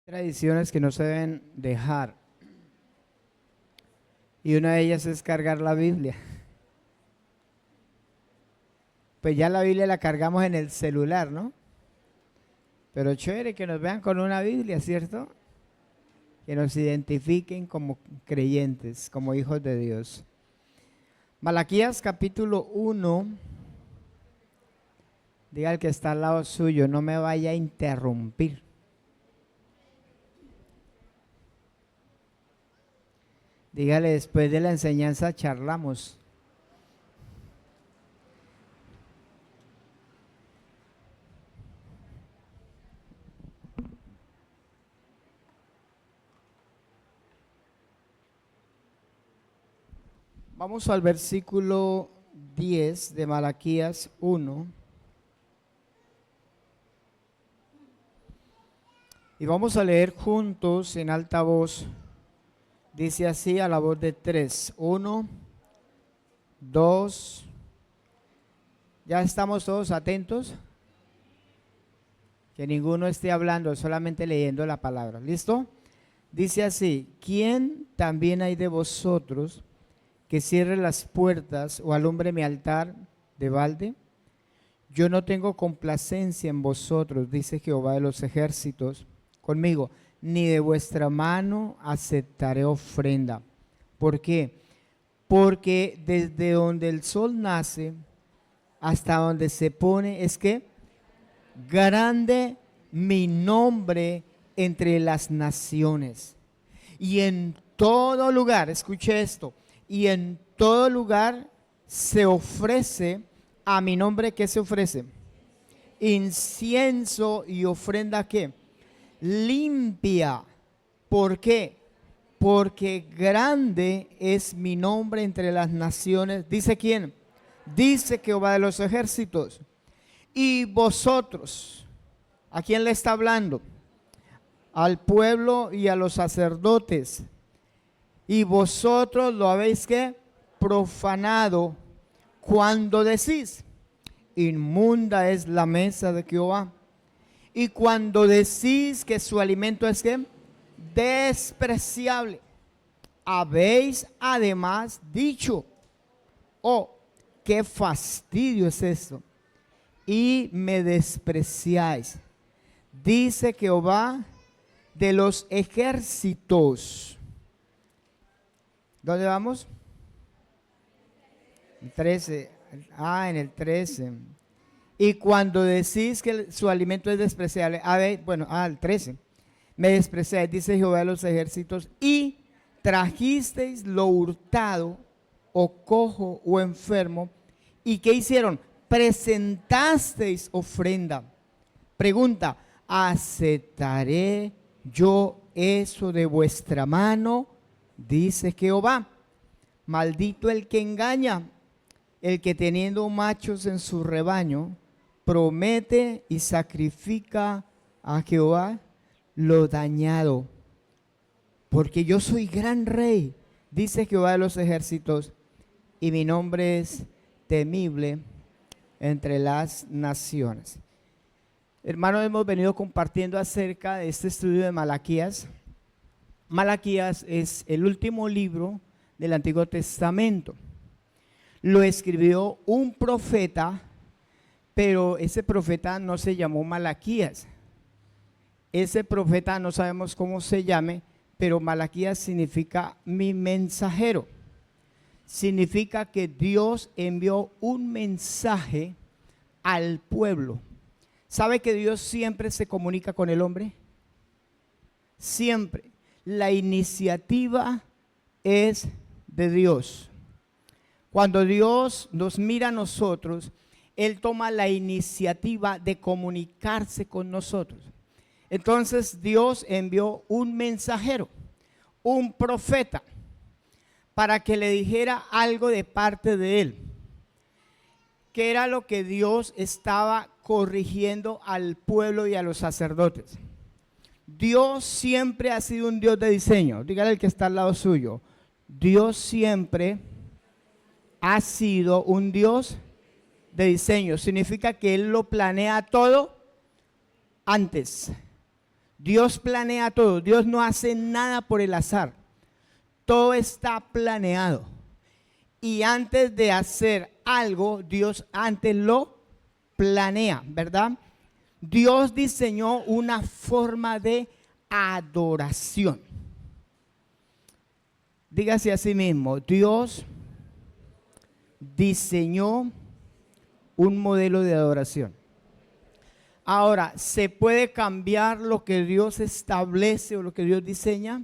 Tradiciones que no se deben dejar, y una de ellas es cargar la Biblia. Pues ya la Biblia la cargamos en el celular, ¿no? Pero chévere que nos vean con una Biblia, ¿cierto? Que nos identifiquen como creyentes, como hijos de Dios. Malaquías capítulo 1, diga al que está al lado suyo, no me vaya a interrumpir. Dígale, después de la enseñanza charlamos. Vamos al versículo 10 de Malaquías 1. Y vamos a leer juntos en alta voz. Dice así a la voz de 3. 1, 2. ¿Ya estamos todos atentos? Que ninguno esté hablando, solamente leyendo la palabra. ¿Listo? Dice así: ¿quién también hay de vosotros que cierre las puertas o alumbre mi altar de balde? Yo no tengo complacencia en vosotros, dice Jehová de los ejércitos, conmigo, ni de vuestra mano aceptaré ofrenda. ¿Por qué? Porque desde donde el sol nace hasta donde se pone, es que grande mi nombre entre las naciones. Y en todo lugar, escuche esto, y en todo lugar se ofrece a mi nombre. ¿Qué se ofrece? Incienso y ofrenda, ¿qué? Limpia. ¿Por qué? Porque grande es mi nombre entre las naciones. ¿Dice quién? Dice Jehová de los ejércitos. Y vosotros, ¿a quién le está hablando? Al pueblo y a los sacerdotes. Y vosotros lo habéis que profanado cuando decís: inmunda es la mesa de Jehová. Y cuando decís que su alimento es que despreciable. Habéis además dicho: oh, qué fastidio es esto, y me despreciáis, dice Jehová de los ejércitos. ¿Dónde vamos? El 13. En el 13. Y cuando decís que su alimento es despreciable, el 13. Me despreciáis, dice Jehová de los ejércitos, y trajisteis lo hurtado, o cojo, o enfermo. ¿Y qué hicieron? Presentasteis ofrenda. Pregunta: ¿aceptaré yo eso de vuestra mano? Dice Jehová. Maldito el que engaña, el que teniendo machos en su rebaño, promete y sacrifica a Jehová lo dañado. Porque yo soy gran rey, dice Jehová de los ejércitos, y mi nombre es temible entre las naciones. Hermanos, hemos venido compartiendo acerca de este estudio de Malaquías. Malaquías es el último libro del Antiguo Testamento. Lo escribió un profeta, pero ese profeta no se llamó Malaquías. Ese profeta no sabemos cómo se llame, pero Malaquías significa mi mensajero. Significa que Dios envió un mensaje al pueblo. ¿Sabe que Dios siempre se comunica con el hombre? Siempre. La iniciativa es de Dios. Cuando Dios nos mira a nosotros, Él toma la iniciativa de comunicarse con nosotros. Entonces Dios envió un mensajero, un profeta, para que le dijera algo de parte de Él. ¿Qué era lo que Dios estaba corrigiendo al pueblo y a los sacerdotes? Dios siempre ha sido un Dios de diseño. Dígale al que está al lado suyo: Dios siempre ha sido un Dios de diseño. Significa que Él lo planea todo antes. Dios planea todo. Dios no hace nada por el azar. Todo está planeado. Y antes de hacer algo, Dios antes lo planea, ¿verdad? Dios diseñó una forma de adoración. Dígase a sí mismo, Dios diseñó un modelo de adoración. Ahora, ¿se puede cambiar lo que Dios establece o lo que Dios diseña?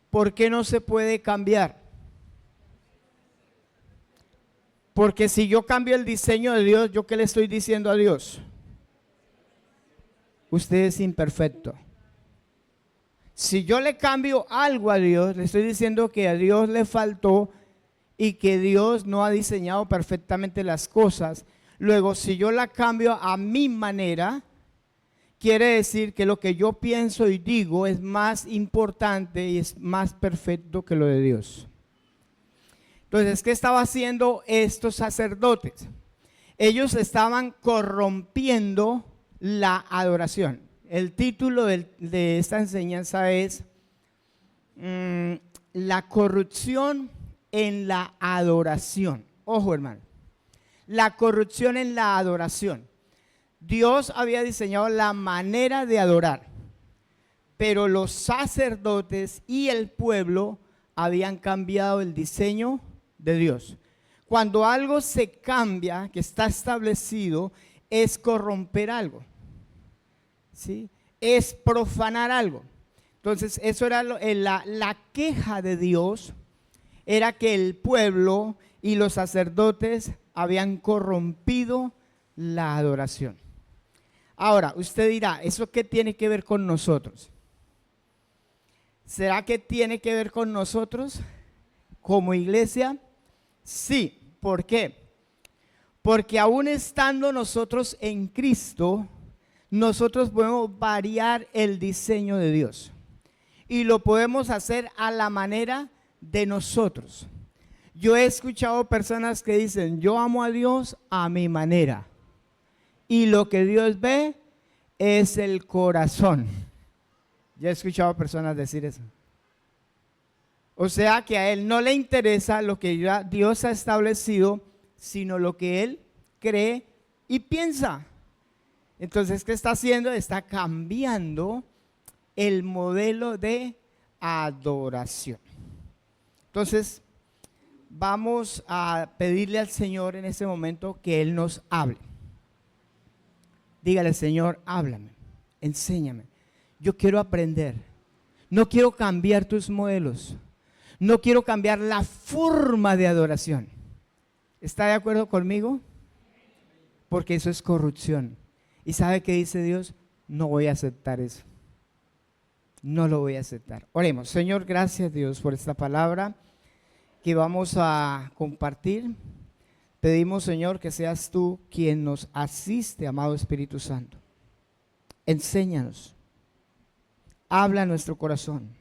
¿Por qué no se puede cambiar? Porque si yo cambio el diseño de Dios, ¿yo qué le estoy diciendo a Dios? Usted es imperfecto. Si yo le cambio algo a Dios, le estoy diciendo que a Dios le faltó y que Dios no ha diseñado perfectamente las cosas. Luego, si yo la cambio a mi manera, quiere decir que lo que yo pienso y digo es más importante y es más perfecto que lo de Dios. Entonces, ¿qué estaban haciendo estos sacerdotes? Ellos estaban corrompiendo la adoración. El título de esta enseñanza es la corrupción en la adoración. Ojo, hermano, la corrupción en la adoración. Dios había diseñado la manera de adorar, pero los sacerdotes y el pueblo habían cambiado el diseño de Dios. Cuando algo se cambia, que está establecido, es corromper algo, ¿sí? Es profanar algo. Entonces, eso era la queja de Dios, era que el pueblo y los sacerdotes habían corrompido la adoración. Ahora, usted dirá, ¿eso qué tiene que ver con nosotros? ¿Será que tiene que ver con nosotros como iglesia? Sí. ¿Por qué? Porque aún estando nosotros en Cristo, nosotros podemos variar el diseño de Dios. Y lo podemos hacer a la manera de nosotros. Yo he escuchado personas que dicen, yo amo a Dios a mi manera. Y lo que Dios ve es el corazón. Ya he escuchado personas decir eso. O sea que a él no le interesa lo que ya Dios ha establecido, sino lo que él cree y piensa. Entonces, ¿qué está haciendo? Está cambiando el modelo de adoración. Entonces, vamos a pedirle al Señor en este momento que Él nos hable. Dígale, Señor, háblame, enséñame. Yo quiero aprender. No quiero cambiar tus modelos. No quiero cambiar la forma de adoración. ¿Está de acuerdo conmigo? Porque eso es corrupción. ¿Y sabe qué dice Dios? No voy a aceptar eso. No lo voy a aceptar. Oremos. Señor, gracias Dios por esta palabra que vamos a compartir. Pedimos, Señor, que seas tú quien nos asiste, amado Espíritu Santo. Enséñanos. Habla a nuestro corazón.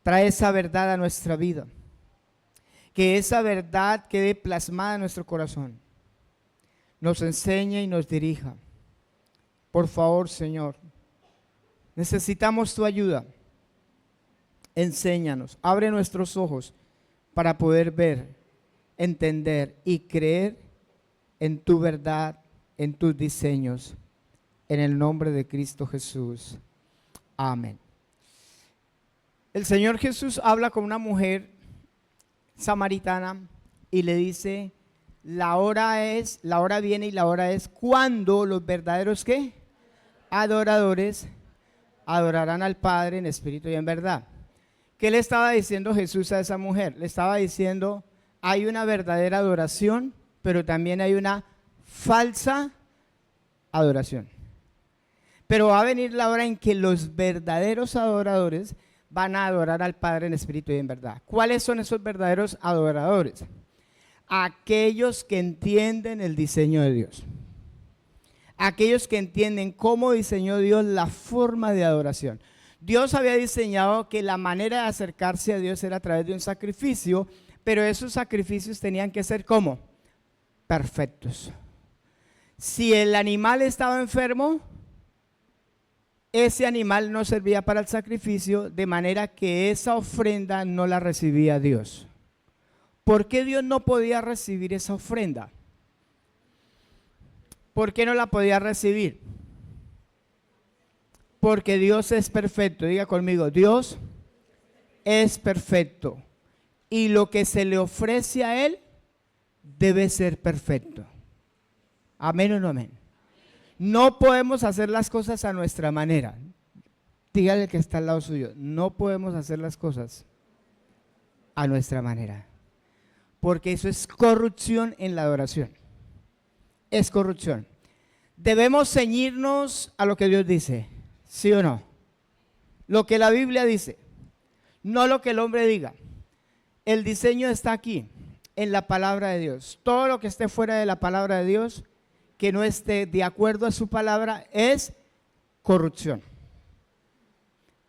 Trae esa verdad a nuestra vida. Que esa verdad quede plasmada en nuestro corazón. Nos enseñe y nos dirija. Por favor, Señor, necesitamos tu ayuda. Enséñanos, abre nuestros ojos para poder ver, entender y creer en tu verdad, en tus diseños. En el nombre de Cristo Jesús. Amén. El Señor Jesús habla con una mujer samaritana y le dice, la hora viene y la hora es cuando los verdaderos ¿qué? Adoradores adorarán al Padre en espíritu y en verdad. ¿Qué le estaba diciendo Jesús a esa mujer? Le estaba diciendo, hay una verdadera adoración, pero también hay una falsa adoración. Pero va a venir la hora en que los verdaderos adoradores van a adorar al Padre en espíritu y en verdad. ¿Cuáles son esos verdaderos adoradores? Aquellos que entienden el diseño de Dios. Aquellos que entienden cómo diseñó Dios la forma de adoración. Dios había diseñado que la manera de acercarse a Dios era a través de un sacrificio, pero esos sacrificios tenían que ser ¿cómo? Perfectos. Si el animal estaba enfermo, ese animal no servía para el sacrificio, de manera que esa ofrenda no la recibía Dios. ¿Por qué Dios no podía recibir esa ofrenda? ¿Por qué no la podía recibir? Porque Dios es perfecto. Diga conmigo, Dios es perfecto. Y lo que se le ofrece a Él debe ser perfecto. ¿Amén o no amén? No podemos hacer las cosas a nuestra manera. Dígale que está al lado suyo. No podemos hacer las cosas a nuestra manera. Porque eso es corrupción en la adoración. Es corrupción. Debemos ceñirnos a lo que Dios dice. ¿Sí o no? Lo que la Biblia dice. No lo que el hombre diga. El diseño está aquí, en la palabra de Dios. Todo lo que esté fuera de la palabra de Dios, que no esté de acuerdo a su palabra, es corrupción.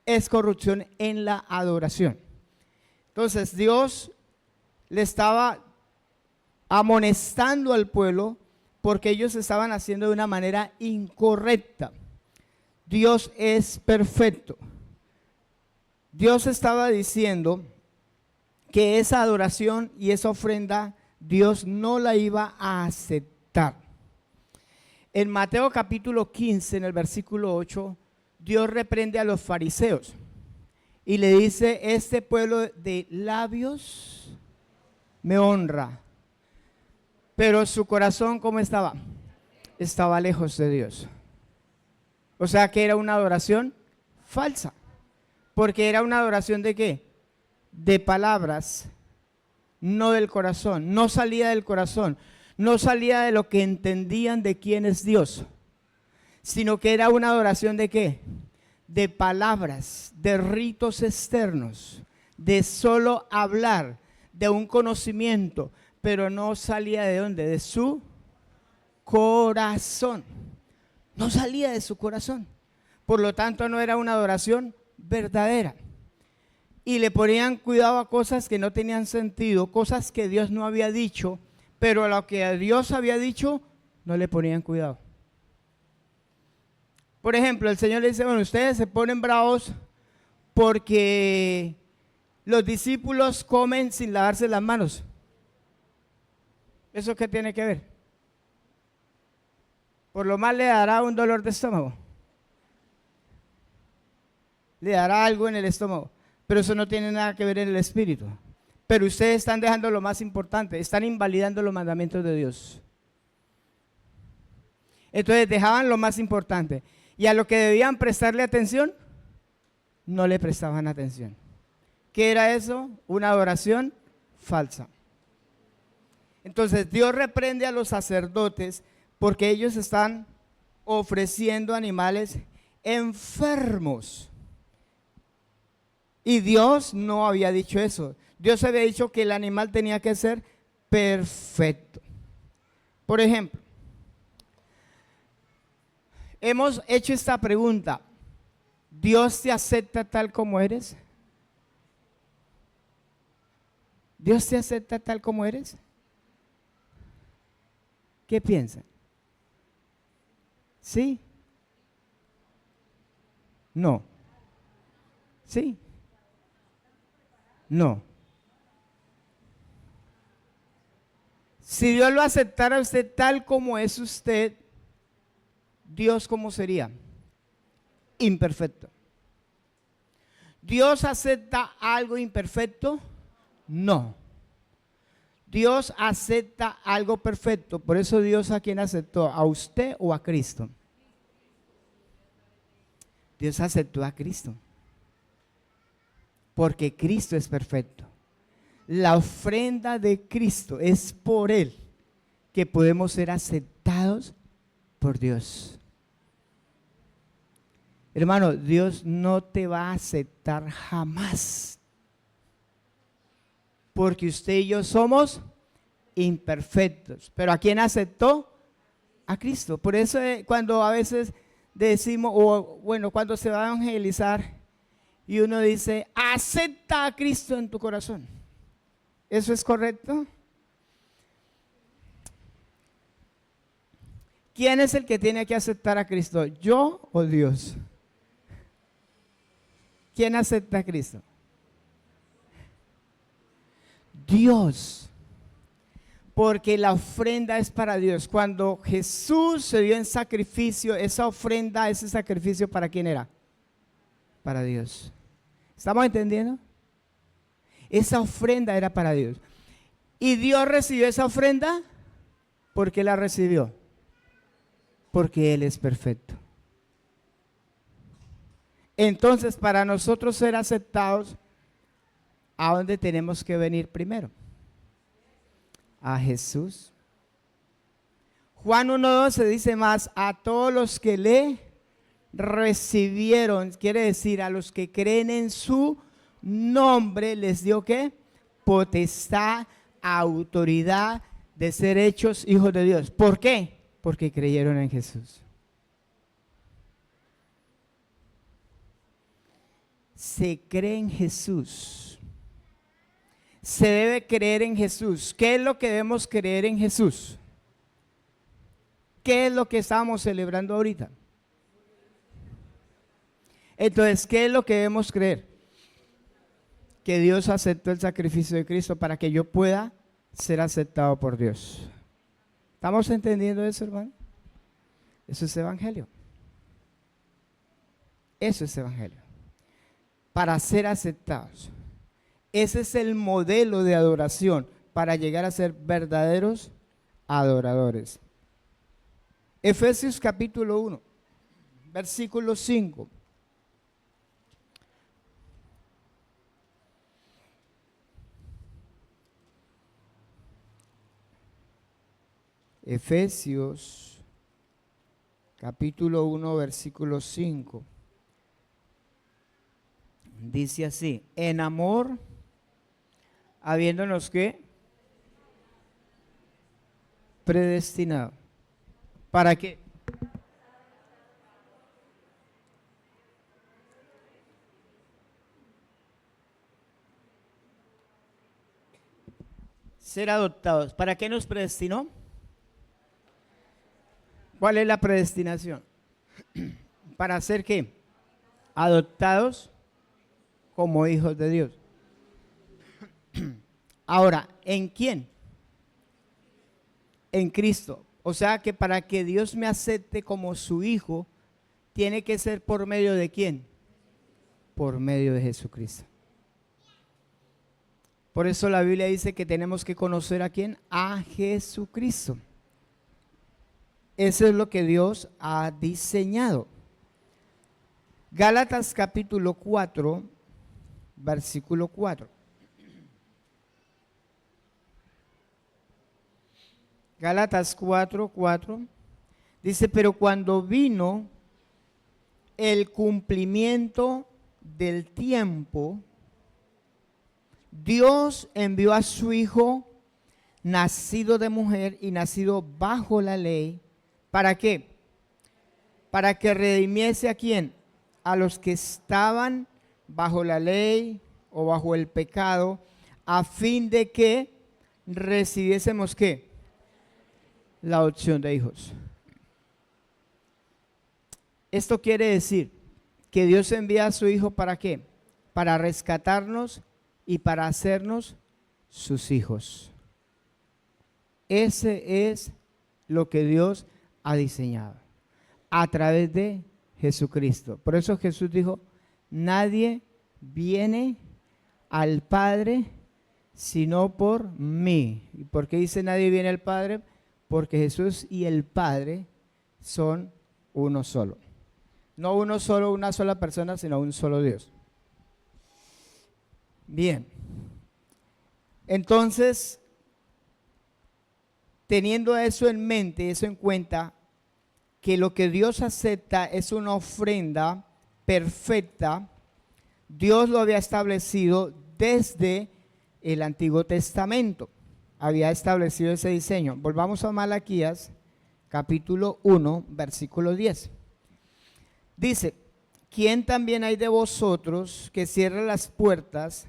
Es corrupción en la adoración. Entonces Dios le estaba amonestando al pueblo porque ellos estaban haciendo de una manera incorrecta. Dios es perfecto. Dios estaba diciendo que esa adoración y esa ofrenda Dios no la iba a aceptar. En Mateo capítulo 15, en el versículo 8, Dios reprende a los fariseos y le dice: este pueblo de labios me honra, pero su corazón, ¿cómo estaba? Estaba lejos de Dios. O sea que era una adoración falsa, porque era una adoración ¿de qué? De palabras, no del corazón. No salía del corazón, no salía de lo que entendían de quién es Dios, sino que era una adoración ¿de qué? De palabras, de ritos externos, de solo hablar, de un conocimiento, pero no salía ¿de dónde? De su corazón. No salía de su corazón. Por lo tanto, no era una adoración verdadera. Y le ponían cuidado a cosas que no tenían sentido, cosas que Dios no había dicho, pero a lo que Dios había dicho, no le ponían cuidado. Por ejemplo, el Señor le dice: bueno, ustedes se ponen bravos porque los discípulos comen sin lavarse las manos. ¿Eso qué tiene que ver? Por lo más le dará un dolor de estómago. Le dará algo en el estómago. Pero eso no tiene nada que ver en el espíritu. Pero ustedes están dejando lo más importante. Están invalidando los mandamientos de Dios. Entonces dejaban lo más importante. Y a lo que debían prestarle atención, no le prestaban atención. ¿Qué era eso? Una adoración falsa. Entonces Dios reprende a los sacerdotes porque ellos están ofreciendo animales enfermos. Y Dios no había dicho eso. Dios había dicho que el animal tenía que ser perfecto. Por ejemplo, hemos hecho esta pregunta: ¿Dios te acepta tal como eres? ¿Dios te acepta tal como eres? ¿Qué piensan? ¿Sí? No. ¿Sí? No. Si Dios lo aceptara a usted tal como es usted, ¿Dios cómo sería? Imperfecto. ¿Dios acepta algo imperfecto? No. Dios acepta algo perfecto. Por eso Dios, ¿a quién aceptó? ¿A usted o a Cristo? Dios aceptó a Cristo. Porque Cristo es perfecto. La ofrenda de Cristo es por Él que podemos ser aceptados por Dios. Hermano, Dios no te va a aceptar jamás. Porque usted y yo somos imperfectos. ¿Pero a quién aceptó? A Cristo. Por eso cuando a veces decimos, o bueno, cuando se va a evangelizar y uno dice: acepta a Cristo en tu corazón. ¿Eso es correcto? ¿Quién es el que tiene que aceptar a Cristo? ¿Yo o Dios? ¿Quién acepta a Cristo? Dios. Porque la ofrenda es para Dios. Cuando Jesús se dio en sacrificio, esa ofrenda, ese sacrificio, ¿para quién era? Para Dios. ¿Estamos entendiendo? Esa ofrenda era para Dios. ¿Y Dios recibió esa ofrenda? ¿Por qué la recibió? Porque Él es perfecto. Entonces, para nosotros ser aceptados, ¿a dónde tenemos que venir primero? A Jesús. Juan 1:12 dice más, a todos los que le recibieron, quiere decir a los que creen en su nombre, les dio ¿qué? Potestad, autoridad de ser hechos hijos de Dios. ¿Por qué? Porque creyeron en Jesús. Se cree en Jesús. Se debe creer en Jesús. ¿Qué es lo que debemos creer en Jesús? ¿Qué es lo que estamos celebrando ahorita? Entonces, ¿qué es lo que debemos creer? Que Dios aceptó el sacrificio de Cristo para que yo pueda ser aceptado por Dios. ¿Estamos entendiendo eso, hermano? Eso es evangelio. Eso es evangelio. Para ser aceptados. Ese es el modelo de adoración para llegar a ser verdaderos adoradores. Efesios capítulo 1, versículo 5. Efesios capítulo 1, versículo 5. Dice así, en amor, habiéndonos que predestinado. ¿Para qué? Ser adoptados. ¿Para qué nos predestinó? ¿Cuál es la predestinación? ¿Para ser qué? Adoptados como hijos de Dios. Ahora, ¿en quién? En Cristo. O sea que para que Dios me acepte como su hijo, tiene que ser por medio de quién? Por medio de Jesucristo. Por eso la Biblia dice que tenemos que conocer a quién, a Jesucristo. Eso es lo que Dios ha diseñado. Gálatas capítulo 4, versículo 4. Gálatas 4:4 dice, pero cuando vino el cumplimiento del tiempo, Dios envió a su Hijo, nacido de mujer y nacido bajo la ley, ¿para qué? Para que redimiese a quién, a los que estaban bajo la ley o bajo el pecado, a fin de que recibiésemos ¿qué? La adopción de hijos. Esto quiere decir que Dios envía a su Hijo ¿para qué? Para rescatarnos y para hacernos sus hijos. Ese es lo que Dios ha diseñado a través de Jesucristo. Por eso Jesús dijo, nadie viene al Padre sino por mí. ¿Y por qué dice nadie viene al Padre? Porque Jesús y el Padre son uno solo. No uno solo, una sola persona, sino un solo Dios. Bien. Entonces, teniendo eso en mente, eso en cuenta, que lo que Dios acepta es una ofrenda perfecta, Dios lo había establecido desde el Antiguo Testamento. Había establecido ese diseño. Volvamos a Malaquías, capítulo 1, versículo 10. Dice, ¿quién también hay de vosotros que cierre las puertas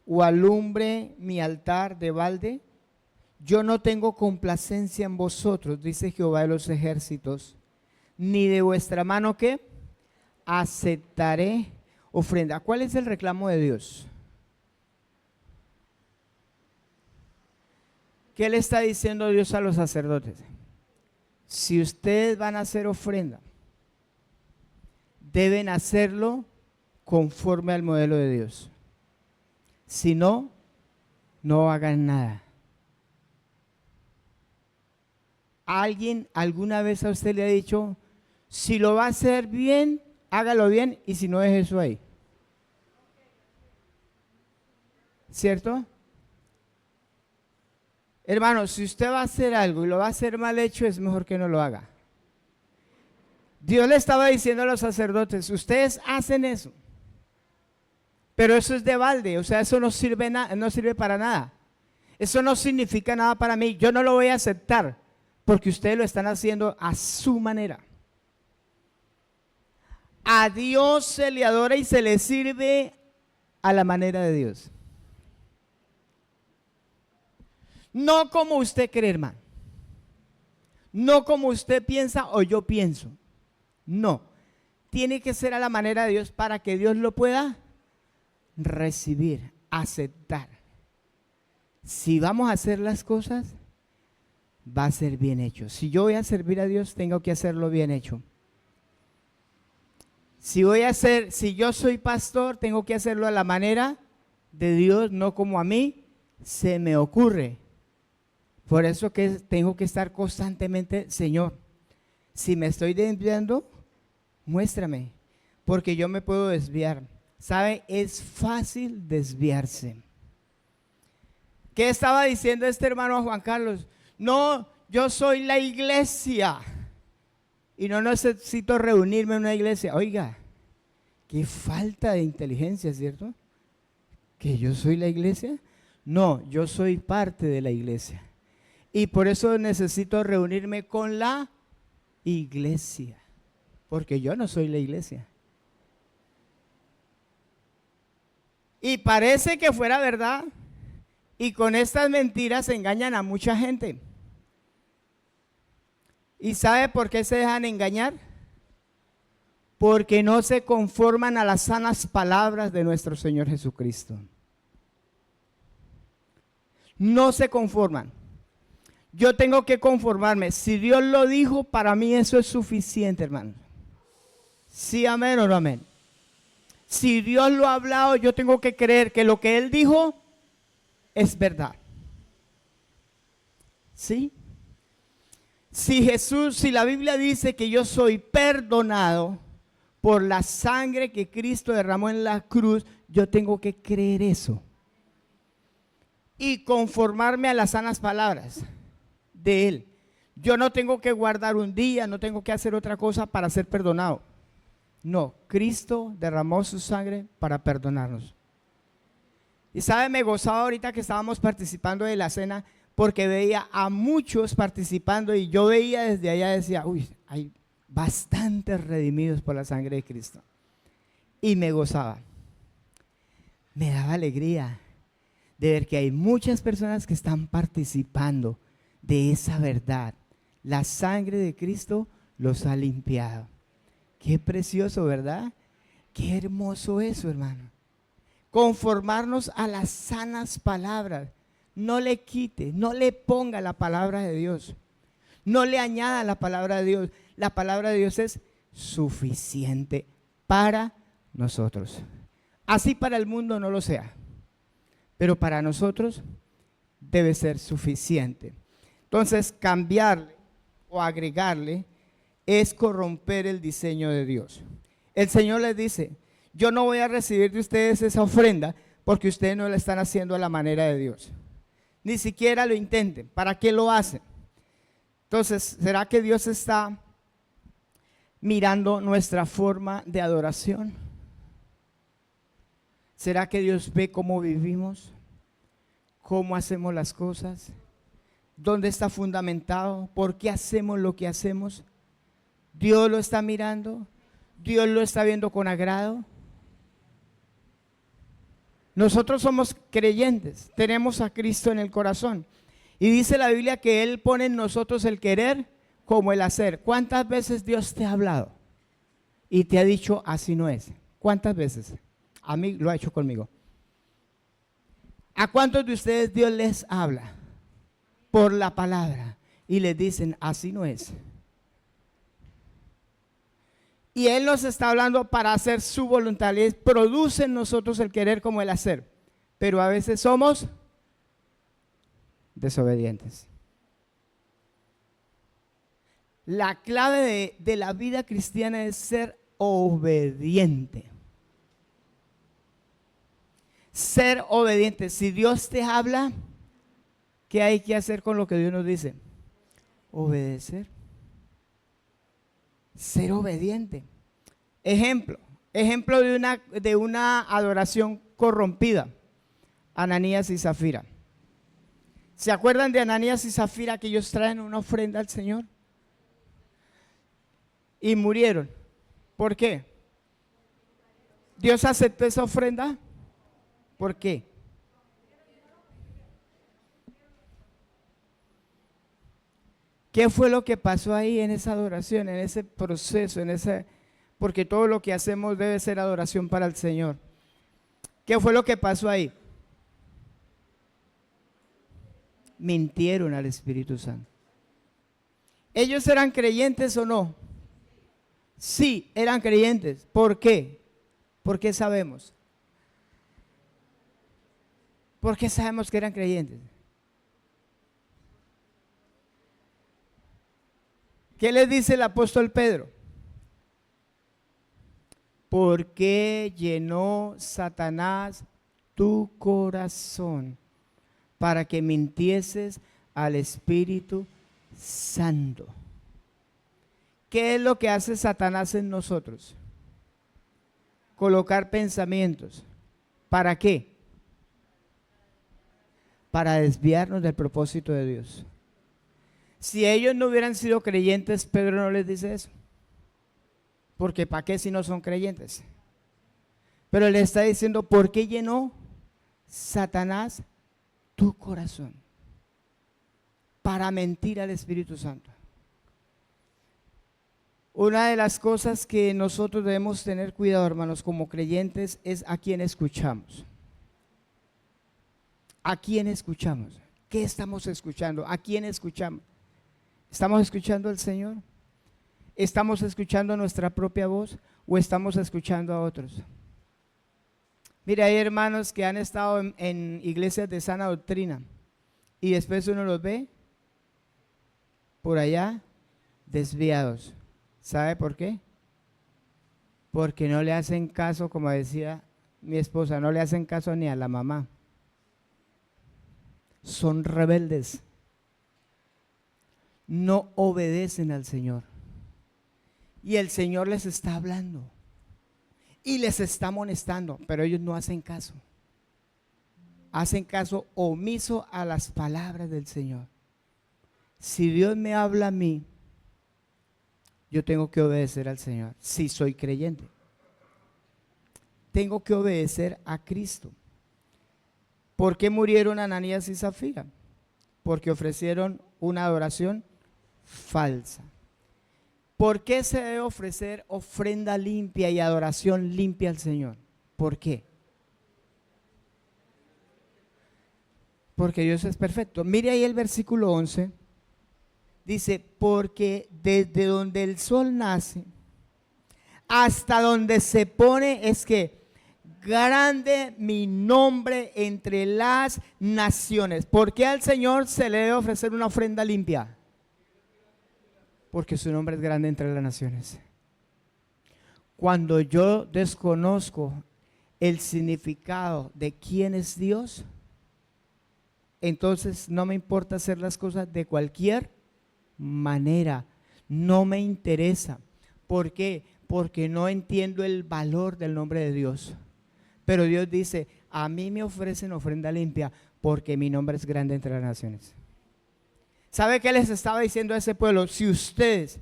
o alumbre mi altar de balde? Yo no tengo complacencia en vosotros, dice Jehová de los ejércitos, ni de vuestra mano ¿qué? Aceptaré ofrenda. ¿Cuál es el reclamo de Dios? ¿Qué le está diciendo Dios a los sacerdotes? Si ustedes van a hacer ofrenda, deben hacerlo conforme al modelo de Dios. Si no, no hagan nada. ¿Alguien alguna vez a usted le ha dicho, si lo va a hacer bien, hágalo bien, y si no, deje eso ahí? ¿Cierto? Hermano, si usted va a hacer algo y lo va a hacer mal hecho, es mejor que no lo haga. Dios le estaba diciendo a los sacerdotes, ustedes hacen eso, pero eso es de balde, o sea, eso no sirve, no sirve para nada. Eso no significa nada para mí, yo no lo voy a aceptar, porque ustedes lo están haciendo a su manera. A Dios se le adora y se le sirve a la manera de Dios. No como usted cree, hermano. No como usted piensa o yo pienso. No. Tiene que ser a la manera de Dios para que Dios lo pueda recibir, aceptar. Si vamos a hacer las cosas, va a ser bien hecho. Si yo voy a servir a Dios, tengo que hacerlo bien hecho. Si yo soy pastor, tengo que hacerlo a la manera de Dios, no como a mí se me ocurre. Por eso que tengo que estar constantemente, Señor, si me estoy desviando, muéstrame, porque yo me puedo desviar. ¿Sabe? Es fácil desviarse. ¿Qué estaba diciendo este hermano a Juan Carlos? No, yo soy la iglesia y no necesito reunirme en una iglesia. Oiga, qué falta de inteligencia, ¿cierto? ¿Que yo soy la iglesia? No, yo soy parte de la iglesia. Y por eso necesito reunirme con la iglesia, porque yo no soy la iglesia. Y parece que fuera verdad, y con estas mentiras engañan a mucha gente. ¿Y sabe por qué se dejan engañar? Porque no se conforman a las sanas palabras de nuestro Señor Jesucristo. No se conforman. Yo tengo que conformarme. Si Dios lo dijo, para mí eso es suficiente, hermano. Sí, amén o no amén. Si Dios lo ha hablado, yo tengo que creer que lo que Él dijo es verdad. ¿Sí? Si la Biblia dice que yo soy perdonado por la sangre que Cristo derramó en la cruz, yo tengo que creer eso. Y conformarme a las sanas palabras de Él. Yo no tengo que guardar un día, no tengo que hacer otra cosa para ser perdonado. No, Cristo derramó su sangre para perdonarnos. Y sabe, me gozaba ahorita que estábamos participando de la cena, porque veía a muchos participando y yo veía desde allá, decía, uy, hay bastantes redimidos por la sangre de Cristo. Y me gozaba, me daba alegría de ver que hay muchas personas que están participando de esa verdad. La sangre de Cristo los ha limpiado. Qué precioso, ¿verdad? Qué hermoso eso, hermano. Conformarnos a las sanas palabras. No le quite, no le ponga la palabra de Dios. No le añada la palabra de Dios. La palabra de Dios es suficiente para nosotros. Así para el mundo no lo sea, pero para nosotros debe ser suficiente. Entonces, cambiarle o agregarle es corromper el diseño de Dios. El Señor les dice, yo no voy a recibir de ustedes esa ofrenda porque ustedes no la están haciendo a la manera de Dios. Ni siquiera lo intenten. ¿Para qué lo hacen? Entonces, ¿será que Dios está mirando nuestra forma de adoración? ¿Será que Dios ve cómo vivimos? ¿Cómo hacemos las cosas? ¿Dónde está fundamentado? ¿Por qué hacemos lo que hacemos? ¿Dios lo está mirando? ¿Dios lo está viendo con agrado? Nosotros somos creyentes, tenemos a Cristo en el corazón. Y dice la Biblia que Él pone en nosotros el querer como el hacer. ¿Cuántas veces Dios te ha hablado y te ha dicho así no es? ¿Cuántas veces? A mí lo ha hecho conmigo. ¿A cuántos de ustedes Dios les habla por la palabra y les dicen, así no es? Y Él nos está hablando para hacer su voluntad. Y produce en nosotros el querer como el hacer. Pero a veces somos desobedientes. La clave de la vida cristiana es ser obediente. Ser obediente. Si Dios te habla, ¿qué hay que hacer con lo que Dios nos dice? Obedecer. Ser obediente. Ejemplo de una adoración corrompida. Ananías y Zafira. ¿Se acuerdan de Ananías y Zafira que ellos traen una ofrenda al Señor? Y murieron. ¿Por qué? ¿Dios aceptó esa ofrenda? ¿Por qué? ¿Qué fue lo que pasó ahí en esa adoración, en ese proceso, porque todo lo que hacemos debe ser adoración para el Señor? ¿Qué fue lo que pasó ahí? Mintieron al Espíritu Santo. ¿Ellos eran creyentes o no? Sí, eran creyentes. ¿Por qué? ¿Por qué sabemos? ¿Por qué sabemos que eran creyentes? ¿Qué les dice el apóstol Pedro? ¿Por qué llenó Satanás tu corazón para que mintieses al Espíritu Santo? ¿Qué es lo que hace Satanás en nosotros? Colocar pensamientos. ¿Para qué? Para desviarnos del propósito de Dios. Si ellos no hubieran sido creyentes, Pedro no les dice eso. Porque ¿para qué si no son creyentes? Pero le está diciendo, ¿por qué llenó Satanás tu corazón? Para mentir al Espíritu Santo. Una de las cosas que nosotros debemos tener cuidado, hermanos, como creyentes, es a quién escuchamos. ¿A quién escuchamos? ¿Qué estamos escuchando? ¿A quién escuchamos? ¿Estamos escuchando al Señor? ¿Estamos escuchando nuestra propia voz o estamos escuchando a otros? Mira, hay hermanos que han estado en iglesias de sana doctrina y después uno los ve por allá desviados. ¿Sabe por qué? Porque no le hacen caso, como decía mi esposa, no le hacen caso ni a la mamá. Son rebeldes. No obedecen al Señor. Y el Señor les está hablando y les está amonestando, pero ellos no hacen caso. Hacen caso omiso a las palabras del Señor. Si Dios me habla a mí, yo tengo que obedecer al Señor. Si soy creyente, tengo que obedecer a Cristo. ¿Por qué murieron Ananías y Zafira? Porque ofrecieron una adoración falsa. ¿Por qué se debe ofrecer ofrenda limpia y adoración limpia al Señor? ¿Por qué? Porque Dios es perfecto. Mire ahí el versículo 11. Dice, porque desde donde el sol nace hasta donde se pone es que grande mi nombre entre las naciones. ¿Por qué al Señor se le debe ofrecer una ofrenda limpia? Porque su nombre es grande entre las naciones. Cuando yo desconozco el significado de quién es Dios, entonces no me importa hacer las cosas de cualquier manera. No me interesa. ¿Por qué? Porque no entiendo el valor del nombre de Dios. Pero Dios dice, a mí me ofrecen ofrenda limpia porque mi nombre es grande entre las naciones. ¿Sabe qué les estaba diciendo a ese pueblo? Si ustedes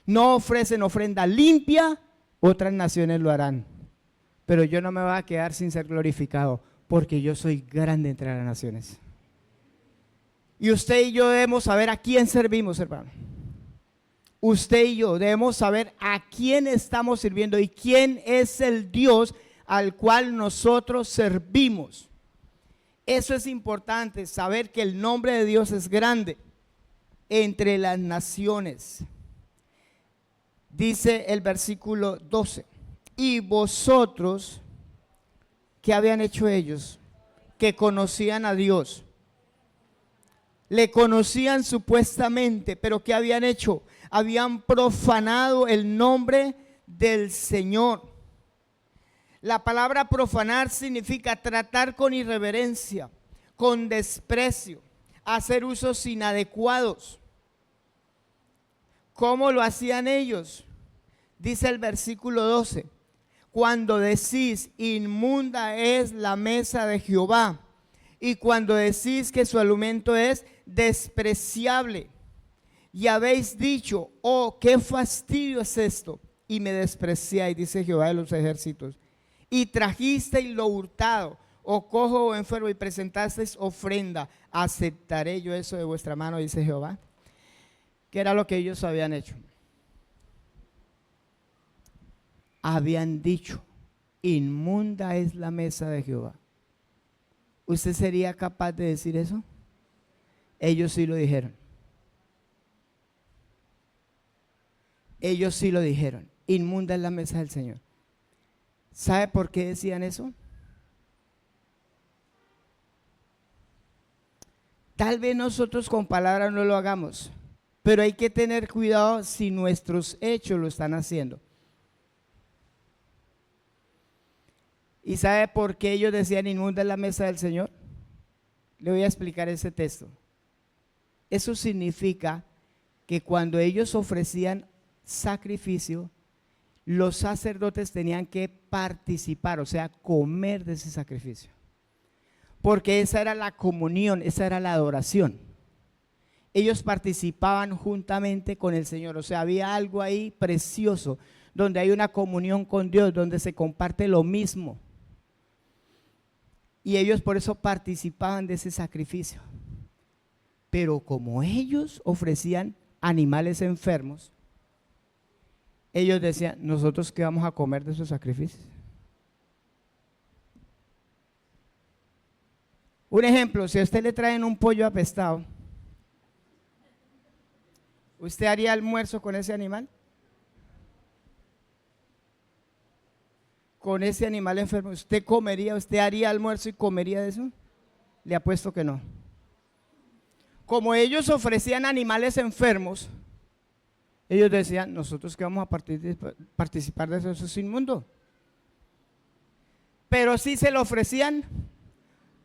no ofrecen ofrenda limpia, otras naciones lo harán. Pero yo no me voy a quedar sin ser glorificado porque yo soy grande entre las naciones. Y usted y yo debemos saber a quién servimos, hermano. usted y yo debemos saber a quién estamos sirviendo y quién es el Dios al cual nosotros servimos. Eso es importante, saber que el nombre de Dios es grande entre las naciones. Dice el versículo 12, y vosotros, ¿qué habían hecho ellos? Que conocían a Dios. Le conocían supuestamente, pero ¿qué habían hecho? Habían profanado el nombre del Señor. La palabra profanar significa tratar con irreverencia, con desprecio, hacer usos inadecuados. ¿Cómo lo hacían ellos? Dice el versículo 12, cuando decís inmunda es la mesa de Jehová, y cuando decís que su alimento es despreciable, y habéis dicho, oh, qué fastidio es esto, y me despreciáis, dice Jehová de los ejércitos, y trajisteis lo hurtado, o cojo o enfermo, y presentasteis ofrenda, ¿aceptaré yo eso de vuestra mano? Dice Jehová. ¿Qué era lo que ellos habían hecho? Habían dicho, inmunda es la mesa de Jehová. ¿Usted sería capaz de decir eso? Ellos sí lo dijeron. Ellos sí lo dijeron. Inmunda es la mesa del Señor. ¿Sabe por qué decían eso? Tal vez nosotros con palabras no lo hagamos, pero hay que tener cuidado si nuestros hechos lo están haciendo. ¿Y sabe por qué ellos decían inmunda es la mesa del Señor? Le voy a explicar ese texto. Eso significa que cuando ellos ofrecían sacrificio, los sacerdotes tenían que participar, o sea, comer de ese sacrificio. Porque esa era la comunión, esa era la adoración. Ellos participaban juntamente con el Señor, o sea, había algo ahí precioso, donde hay una comunión con Dios, donde se comparte lo mismo. Y ellos por eso participaban de ese sacrificio. Pero como ellos ofrecían animales enfermos, ellos decían, ¿nosotros qué vamos a comer de esos sacrificios? Un ejemplo, si a usted le traen un pollo apestado, ¿usted haría almuerzo con ese animal? Con ese animal enfermo, ¿usted comería, usted haría almuerzo y comería de eso? Le apuesto que no. Como ellos ofrecían animales enfermos, ellos decían, nosotros que vamos a participar de eso, eso es inmundo. Pero sí se lo ofrecían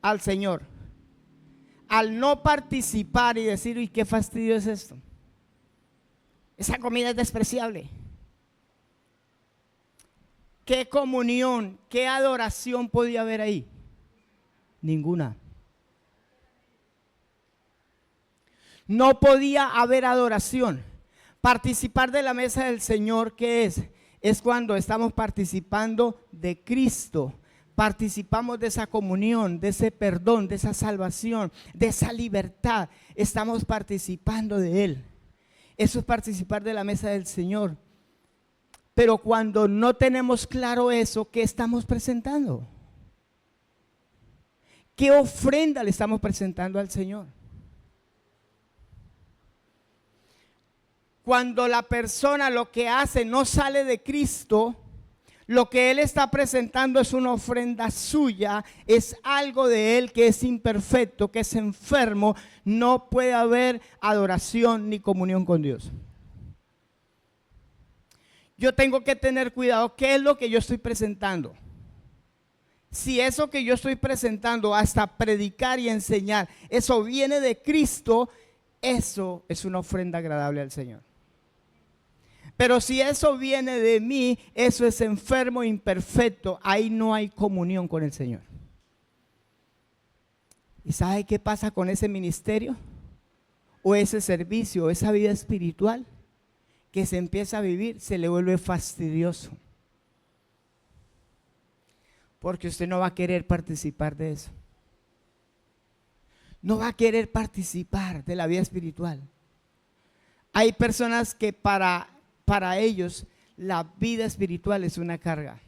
al Señor. Al no participar y decir, uy, qué fastidio es esto. Esa comida es despreciable. ¿Qué comunión, qué adoración podía haber ahí? Ninguna. No podía haber adoración. Participar de la mesa del Señor, ¿qué es? Es cuando estamos participando de Cristo. Participamos de esa comunión, de ese perdón, de esa salvación, de esa libertad. Estamos participando de Él. Eso es participar de la mesa del Señor. Pero cuando no tenemos claro eso, ¿qué estamos presentando? ¿Qué ofrenda le estamos presentando al Señor? Cuando la persona lo que hace no sale de Cristo, lo que Él está presentando es una ofrenda suya, es algo de Él que es imperfecto, que es enfermo, no puede haber adoración ni comunión con Dios. Yo tengo que tener cuidado, ¿qué es lo que yo estoy presentando? Si eso que yo estoy presentando, hasta predicar y enseñar, eso viene de Cristo, eso es una ofrenda agradable al Señor. Pero si eso viene de mí, eso es enfermo, imperfecto, ahí no hay comunión con el Señor. ¿Y sabe qué pasa con ese ministerio? O ese servicio, o esa vida espiritual que se empieza a vivir, se le vuelve fastidioso. Porque usted no va a querer participar de eso. No va a querer participar de la vida espiritual. Hay personas que para ellos la vida espiritual es una carga.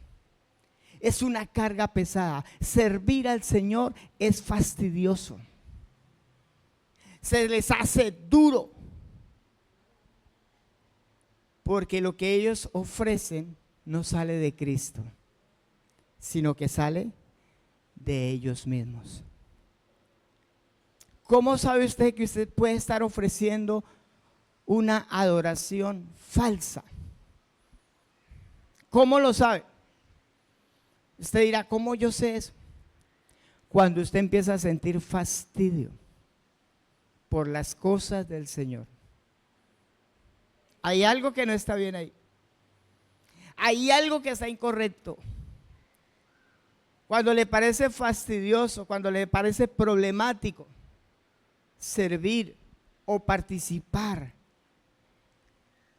Es una carga pesada. Servir al Señor es fastidioso. Se les hace duro. Porque lo que ellos ofrecen no sale de Cristo, sino que sale de ellos mismos. ¿Cómo sabe usted que usted puede estar ofreciendo una adoración falsa? ¿Cómo lo sabe? Usted dirá, ¿cómo yo sé eso? Cuando usted empieza a sentir fastidio por las cosas del Señor. Hay algo que no está bien ahí. Hay algo que está incorrecto. Cuando le parece fastidioso, cuando le parece problemático servir o participar,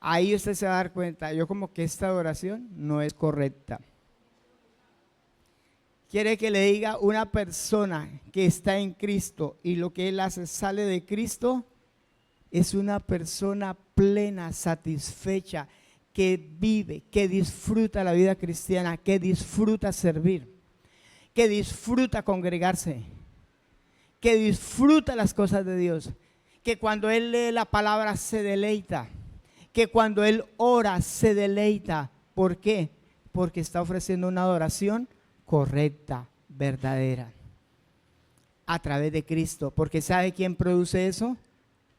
ahí usted se va a dar cuenta, yo como que esta adoración no es correcta. Quiere que le diga una persona que está en Cristo y lo que él hace sale de Cristo, es una persona plena, satisfecha, que vive, que disfruta la vida cristiana, que disfruta servir, que disfruta congregarse, que disfruta las cosas de Dios, que cuando él lee la palabra se deleita, que cuando él ora se deleita. ¿Por qué? Porque está ofreciendo una adoración correcta, verdadera, a través de Cristo. Porque ¿sabe quién produce eso?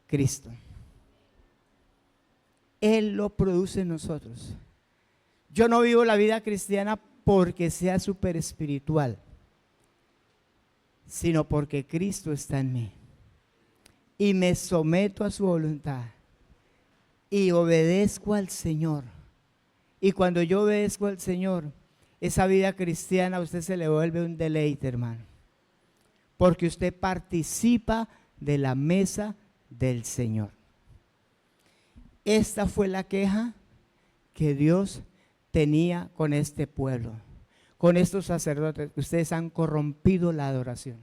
Cristo. Él lo produce en nosotros. Yo no vivo la vida cristiana porque sea súper espiritual, sino porque Cristo está en mí y me someto a su voluntad y obedezco al Señor. Y cuando yo obedezco al Señor, esa vida cristiana a usted se le vuelve un deleite, hermano, porque usted participa de la mesa del Señor. Esta fue la queja que Dios tenía con este pueblo, con estos sacerdotes. Ustedes han corrompido la adoración.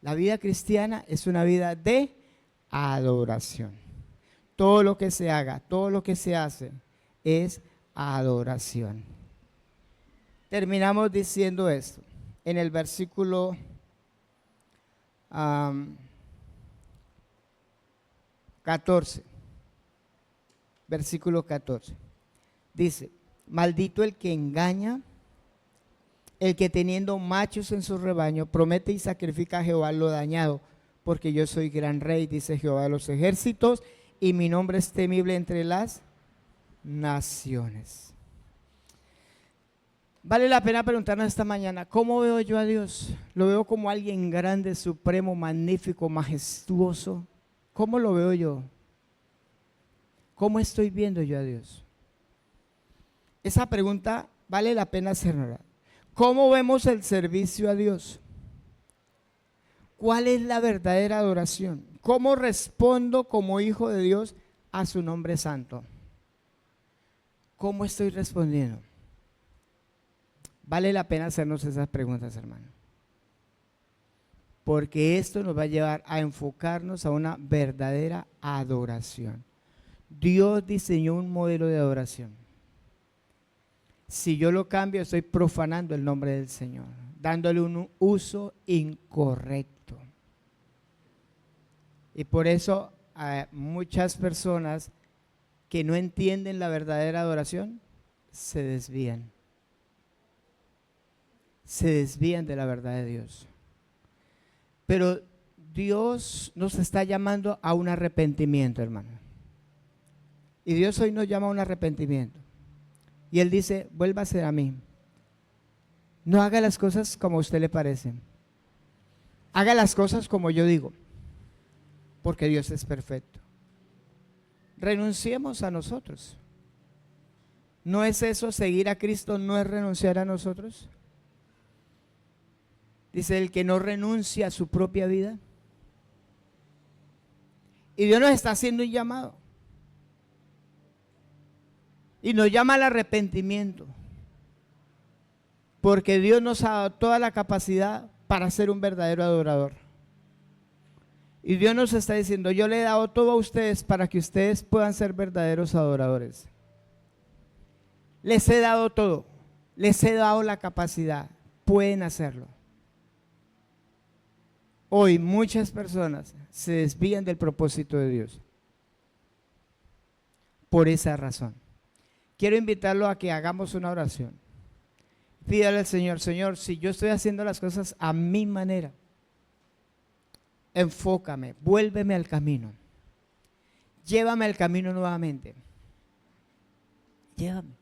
La vida cristiana es una vida de adoración. Todo lo que se haga, todo lo que se hace es adoración. Terminamos diciendo esto en el versículo 14, versículo 14, dice: maldito el que engaña, el que teniendo machos en su rebaño promete y sacrifica a Jehová lo dañado, porque yo soy gran rey, dice Jehová de los ejércitos, y mi nombre es temible entre las naciones. Vale la pena preguntarnos esta mañana, ¿cómo veo yo a Dios? ¿Lo veo como alguien grande, supremo, magnífico, majestuoso? ¿Cómo lo veo yo? ¿Cómo estoy viendo yo a Dios? Esa pregunta vale la pena hacerla. ¿Cómo vemos el servicio a Dios? ¿Cuál es la verdadera adoración? ¿Cómo respondo como hijo de Dios a su nombre santo? ¿Cómo estoy respondiendo? Vale la pena hacernos esas preguntas, hermano, porque esto nos va a llevar a enfocarnos a una verdadera adoración. Dios diseñó un modelo de adoración. Si yo lo cambio, estoy profanando el nombre del Señor, dándole un uso incorrecto. Y por eso muchas personas que no entienden la verdadera adoración se desvían. Se desvían de la verdad de Dios. Pero Dios nos está llamando a un arrepentimiento, hermano. Y Dios hoy nos llama a un arrepentimiento. Y Él dice, vuélvase a mí. No haga las cosas como a usted le parece. Haga las cosas como yo digo. Porque Dios es perfecto. Renunciemos a nosotros. ¿No es eso seguir a Cristo? ¿No es renunciar a nosotros? Dice el que no renuncia a su propia vida. Y Dios nos está haciendo un llamado. Y nos llama al arrepentimiento. Porque Dios nos ha dado toda la capacidad para ser un verdadero adorador. Y Dios nos está diciendo, yo le he dado todo a ustedes para que ustedes puedan ser verdaderos adoradores. Les he dado todo, les he dado la capacidad, pueden hacerlo. Hoy muchas personas se desvían del propósito de Dios por esa razón. Quiero invitarlo a que hagamos una oración. Pídale al Señor, Señor, si yo estoy haciendo las cosas a mi manera, enfócame, vuélveme al camino. Llévame al camino nuevamente. Llévame.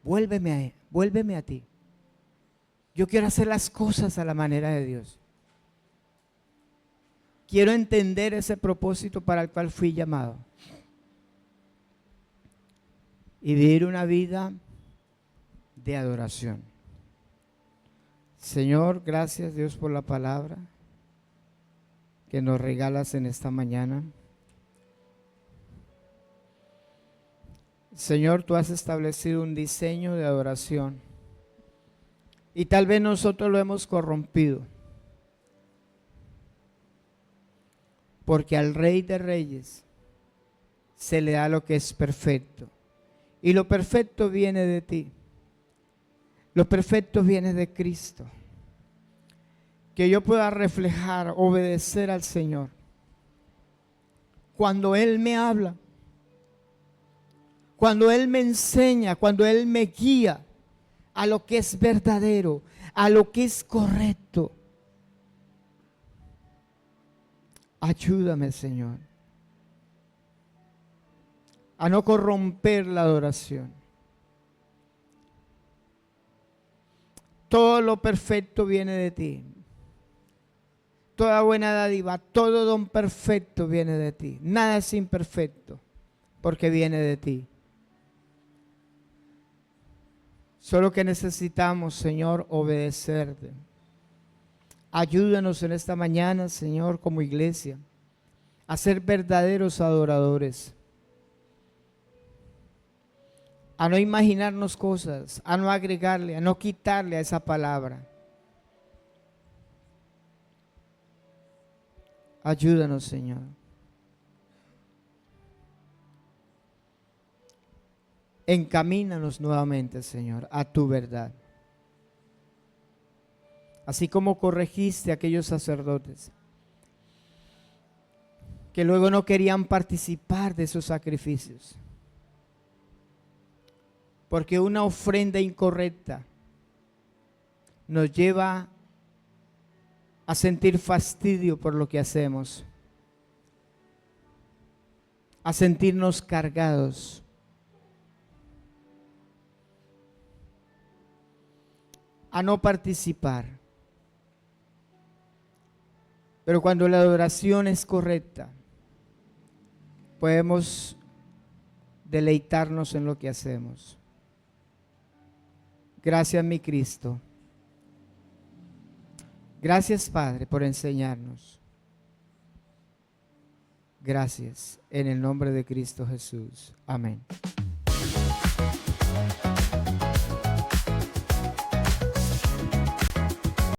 Vuélveme a ti. Yo quiero hacer las cosas a la manera de Dios. Quiero entender ese propósito para el cual fui llamado. Y vivir una vida de adoración. Señor, gracias Dios por la palabra que nos regalas en esta mañana. Señor, tú has establecido un diseño de adoración y tal vez nosotros lo hemos corrompido, porque al Rey de Reyes se le da lo que es perfecto, y lo perfecto viene de ti, lo perfecto viene de Cristo. Que yo pueda reflejar, obedecer al Señor cuando Él me habla, cuando Él me enseña, cuando Él me guía a lo que es verdadero, a lo que es correcto. Ayúdame, Señor, a no corromper la adoración. Todo lo perfecto viene de ti. Toda buena dádiva, todo don perfecto viene de ti. Nada es imperfecto porque viene de ti. Solo que necesitamos, Señor, obedecerte. Ayúdanos en esta mañana, Señor, como iglesia, a ser verdaderos adoradores. A no imaginarnos cosas, a no agregarle, a no quitarle a esa palabra. Ayúdanos, Señor. Encamínanos nuevamente, Señor, a tu verdad. Así como corregiste a aquellos sacerdotes que luego no querían participar de esos sacrificios, porque una ofrenda incorrecta nos lleva a sentir fastidio por lo que hacemos, a sentirnos cargados, a no participar. Pero cuando la adoración es correcta, podemos deleitarnos en lo que hacemos. Gracias, mi Cristo. Gracias, Padre, por enseñarnos. Gracias, en el nombre de Cristo Jesús. Amén.